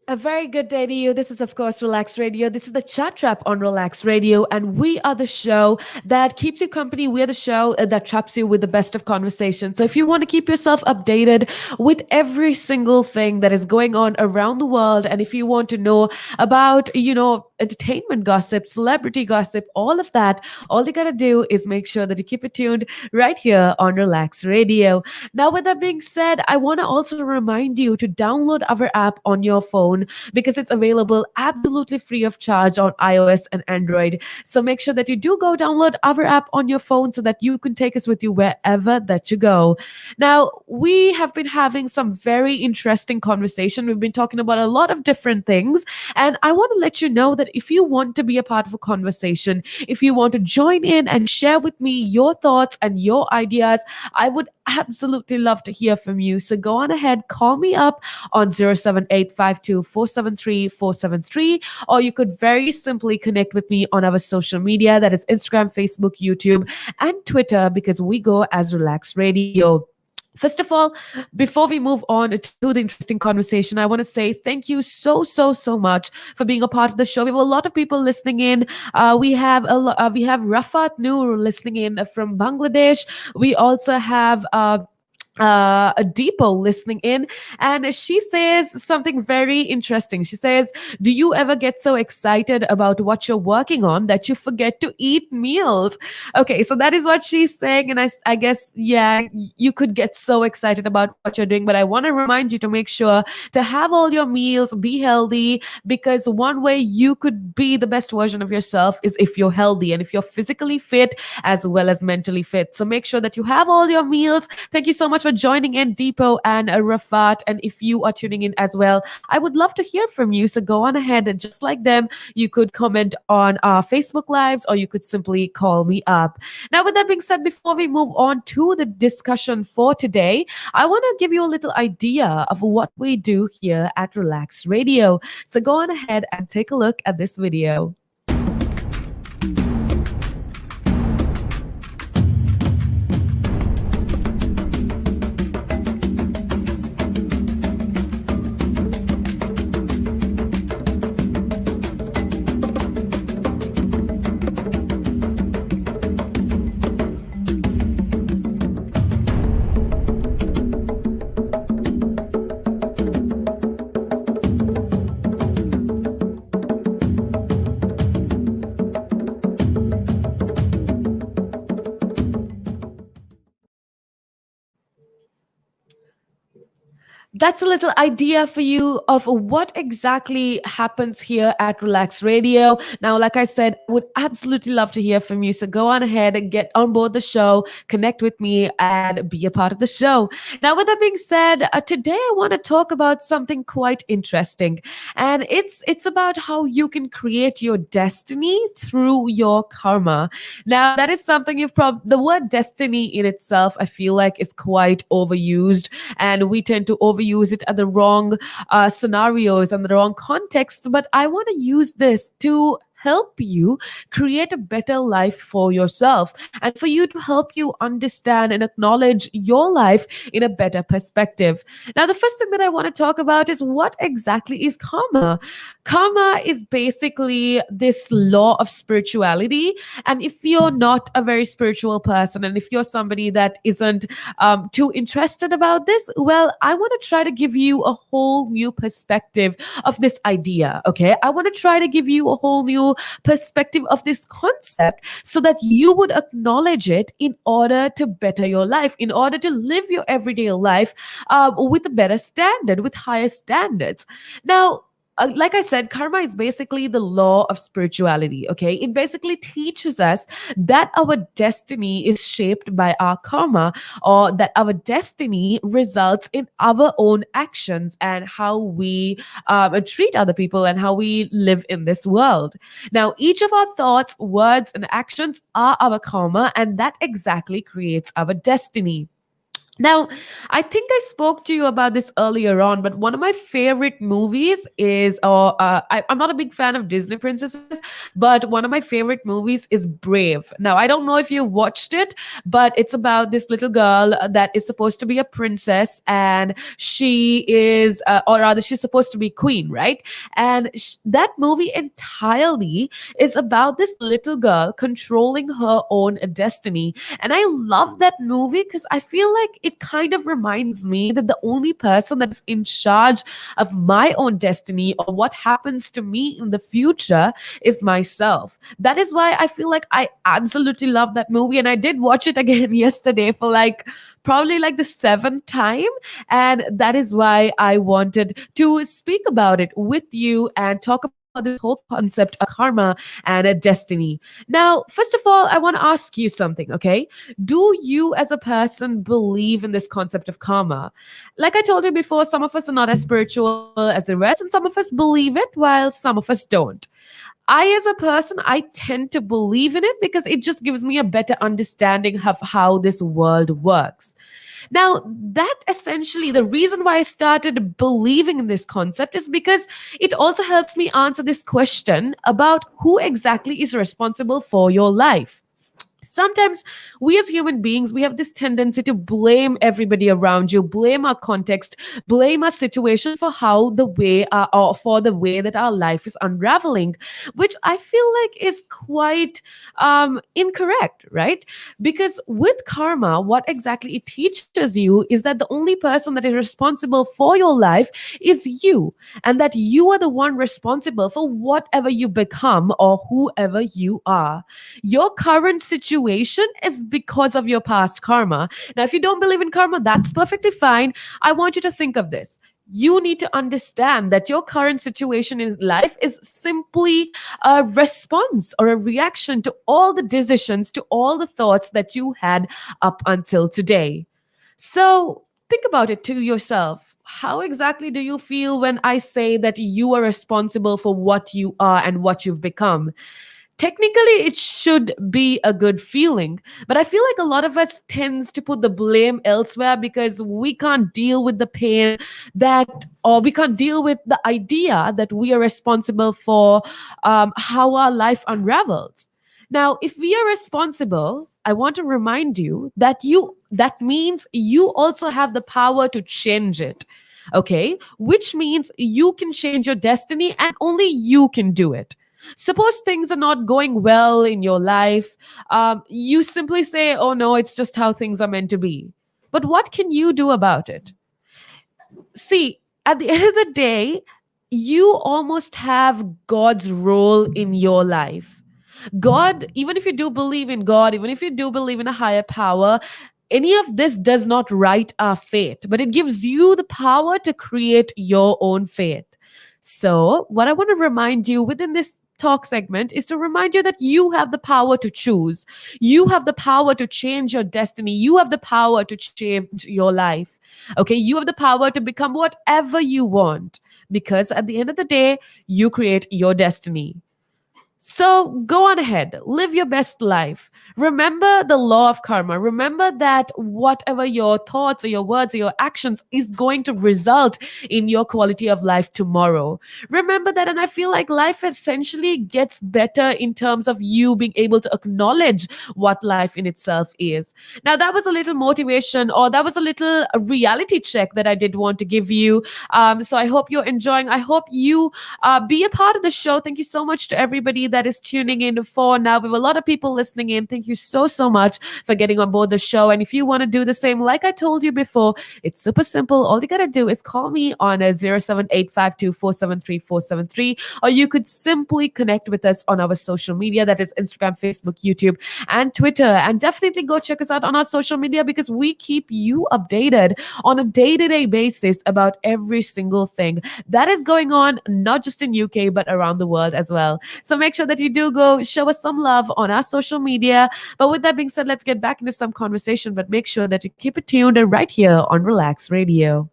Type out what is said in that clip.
A very good day to you. This is, of course, Relax Radio. This is the chat trap on Relax Radio, and we are the show that keeps you company. We're the show that traps you with the best of conversation. So, if you want to keep yourself updated with every single thing that is going on around the world, and if you want to know about, entertainment gossip, celebrity gossip, all of that, all you got to do is make sure that you keep it tuned right here on Relax Radio. Now, with that being said, I want to also remind you to download our app on your phone because it's available absolutely free of charge on iOS and Android. So make sure that you do go download our app on your phone so that you can take us with you wherever that you go. Now, we have been having some very interesting conversation. We've been talking about a lot of different things, and I want to let you know that if you want to be a part of a conversation, if you want to join in and share with me your thoughts and your ideas, I would absolutely love to hear from you. So go on ahead, call me up on 07852473473, or you could very simply connect with me on our social media, that is Instagram, Facebook, YouTube, and Twitter, because we go as Relax Radio. First of all, before we move on to the interesting conversation, I want to say thank you so much for being a part of the show. We have a lot of people listening in. We have Rafat Noor listening in from Bangladesh. We also have a depot listening in, and she says something very interesting. She says, do you ever get so excited about what you're working on that you forget to eat meals? Okay, so that is what she's saying, and I guess, yeah, you could get so excited about what you're doing, but I want to remind you to make sure to have all your meals, be healthy, because one way you could be the best version of yourself is if you're healthy and if you're physically fit as well as mentally fit. So make sure that you have all your meals. Thank you so much for joining in, Deepo and Rafat. And if you are tuning in as well, I would love to hear from you. So go on ahead, and just like them, you could comment on our Facebook Lives, or you could simply call me up. Now, with that being said, before we move on to the discussion for today, I want to give you a little idea of what we do here at Relax Radio. So go on ahead and take a look at this video. That's a little idea for you of what exactly happens here at Relax Radio. Now, like I said, I would absolutely love to hear from you. So go on ahead and get on board the show, connect with me, and be a part of the show. Now, with that being said, today I want to talk about something quite interesting, and it's about how you can create your destiny through your karma. Now, that is something the word destiny in itself, I feel like, is quite overused, and we tend to overuse it at the wrong scenarios and the wrong context. But I want to use this to help you create a better life for yourself, and for you to help you understand and acknowledge your life in a better perspective. Now, the first thing that I want to talk about is what exactly is karma. Karma is basically this law of spirituality. And if you're not a very spiritual person, and if you're somebody that isn't too interested about this, well, I want to try to give you a whole new perspective of this idea. Okay, I want to try to give you a whole new perspective of this concept so that you would acknowledge it in order to better your life, in order to live your everyday life with a better standard, with higher standards. Now, like I said, karma is basically the law of spirituality. Okay, it basically teaches us that our destiny is shaped by our karma, or that our destiny results in our own actions and how we treat other people and how we live in this world. Now, each of our thoughts, words, and actions are our karma, and that exactly creates our destiny. Now, I think I spoke to you about this earlier on, but one of my favorite movies is, I'm not a big fan of Disney princesses, but one of my favorite movies is Brave. Now, I don't know if you watched it, but it's about this little girl that is supposed to be a princess, and she is, or rather, she's supposed to be queen, right? And that movie entirely is about this little girl controlling her own destiny. And I love that movie because I feel like it kind of reminds me that the only person that is in charge of my own destiny or what happens to me in the future is myself. That is why I feel like I absolutely love that movie. And I did watch it again yesterday for like probably like the seventh time. And that is why I wanted to speak about it with you and talk about this whole concept of karma and a destiny. Now, first of all, I want to ask you something, okay? Do you as a person believe in this concept of karma? Like I told you before, some of us are not as spiritual as the rest, and some of us believe it while some of us don't. I, as a person, I tend to believe in it because it just gives me a better understanding of how this world works. Now, that essentially, the reason why I started believing in this concept is because it also helps me answer this question about who exactly is responsible for your life. Sometimes we as human beings, we have this tendency to blame everybody around you, blame our context, blame our situation for how the way or for the way that our life is unraveling, which I feel like is quite incorrect, right? Because with karma, what exactly it teaches you is that the only person that is responsible for your life is you, and that you are the one responsible for whatever you become or whoever you are. Your current situation is because of your past karma. Now, if you don't believe in karma, that's perfectly fine. I want you to think of this. You need to understand that your current situation in life is simply a response or a reaction to all the decisions, to all the thoughts that you had up until today. So think about it to yourself. How exactly do you feel when I say that you are responsible for what you are and what you've become? Technically it should be a good feeling, but I feel like a lot of us tends to put the blame elsewhere because we can't deal with the pain that, or we can't deal with the idea that we are responsible for how our life unravels. Now, if we are responsible, I want to remind you that that means you also have the power to change it. Okay, which means you can change your destiny and only you can do it. Suppose things are not going well in your life. You simply say, oh no, it's just how things are meant to be. But what can you do about it? See, at the end of the day, you almost have God's role in your life. God, even if you do believe in God, even if you do believe in a higher power, any of this does not write our fate, but it gives you the power to create your own fate. So, what I want to remind you within this talk segment is to remind you that you have the power to choose. You have the power to change your destiny. You have the power to change your life. Okay, you have the power to become whatever you want because at the end of the day, you create your destiny. So go on ahead, live your best life. Remember the law of karma. Remember that whatever your thoughts or your words or your actions is going to result in your quality of life tomorrow. Remember that, and I feel like life essentially gets better in terms of you being able to acknowledge what life in itself is. Now, that was a little motivation, or that was a little reality check that I did want to give you. So I hope you're enjoying. I hope you be a part of the show. Thank you so much to everybody that is tuning in for now. We have a lot of people listening in. Thank you so much for getting on board the show. And if you want to do the same, like I told you before, it's super simple. All you got to do is call me on a 07852473473, or you could simply connect with us on our social media. That is Instagram, Facebook, YouTube, and Twitter. And definitely go check us out on our social media because we keep you updated on a day-to-day basis about every single thing that is going on, not just in UK, but around the world as well. So make sure that you do go show us some love on our social media. But with that being said, let's get back into some conversation, but make sure that you keep it tuned and right here on Relax Radio.